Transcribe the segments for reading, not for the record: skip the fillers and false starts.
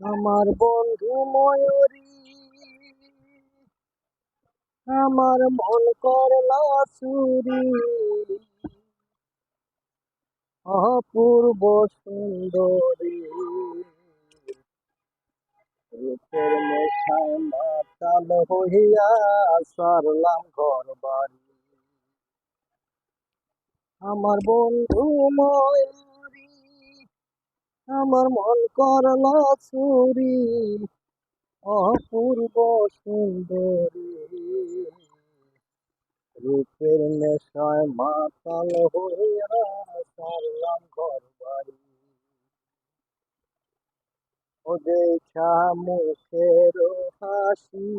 আমার বন্ধু ময়ূরী, আমার মন করলা চুরি, অপূর্ব সুন্দরী, রূপের নেশায় মাতাল হইয়া সারলাম ঘর বাড়ি। আমার বন্ধু ময়ূরী, আমার মন করলা চুরি, অপূর্ব সুন্দরী, রূপের নেশায় মাতাল হইয়া সারলাম ঘর বাড়ি। ও দেখা মুখের হাসি,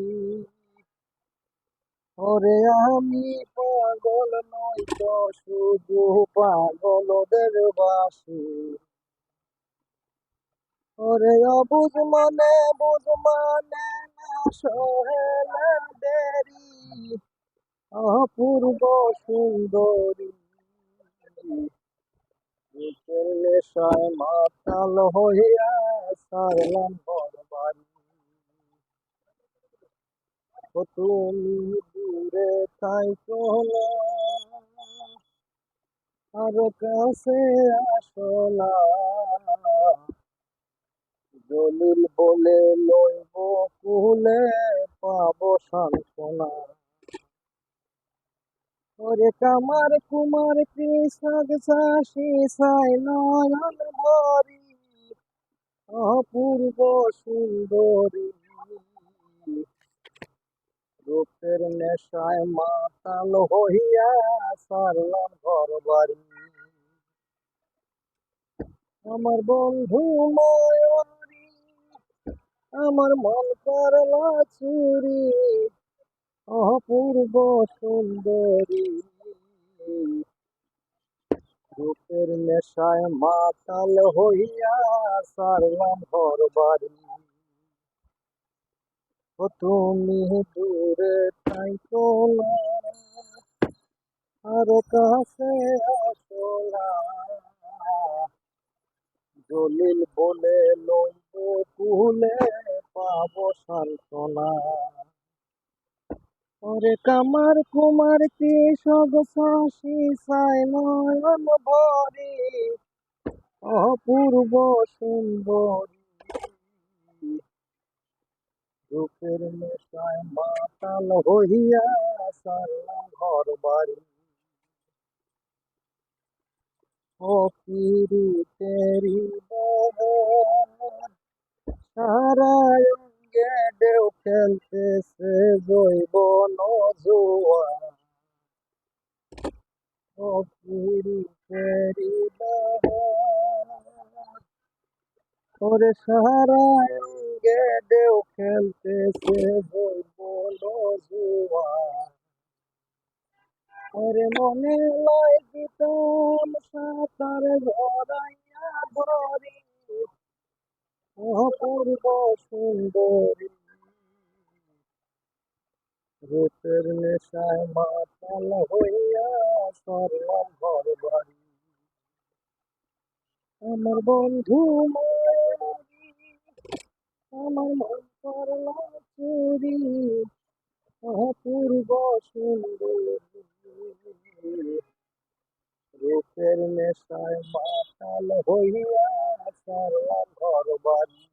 ওরে আমি পাগল নই তো শুধু পাগলদের বাসি। ওরে অবুঝ মনে বুঝ মানে না সহেলা দেরি, অপূর্ব সুন্দরী, রূপের নেশায় মাতাল হইয়া সারলাম ঘর বাড়ি। ও তুমি দূরে থাইকো না, আর কাছে আসো না, জলিল বলে লইব কুলে পাবো সান্ত্বনা। ওরে কামার কুমার কৃষক চাষি সাই নয়ন ভরি, অপূর্ব সুন্দরী, রূপের নেশায় মাতাল হইয়া সারলাম ঘর বাড়ি। আমার বন্ধু ময়ূরী, আমার মন করলা চুরি, অপূর্ব সুন্দরী, রূপের নেশায় মাতাল হইয়া সারলাম ঘর বাড়ি। ও তুমি দূরে থাইকো না, আর কাছে আসো না, জলিল বলে লইব কুলে পাবো সান্ত্বনা। ওরে কামার কুমার কৃষক চাষি সাই নয়ন ভরি, অপূর্ব সুন্দরী, রূপের নেশায় মাতাল হইয়া সারলাম ঘর বাড়ি। ও পিরিতেরি সারা অঙ্গে ঢেউ খেলতেছে জৈবন জুয়া। ও পিরিতেরি ওরে সারা অঙ্গে ঢেউ খেলতেছে জৈবন জুয়া। ওরে মনে লাই দিতাম সাঁতার জড়াইয়া ধরি, অপূর্ব সুন্দরী, রূপের নেশায় মাতাল হইয়া সারলাম ঘর বাড়ি। আমার বন্ধু ময়ূরী, আমার মন করলা চুরি, অপূর্ব সুন্দরী, রূপের নেশায় মাতাল হইয়া সারলাম ঘর বাড়ি।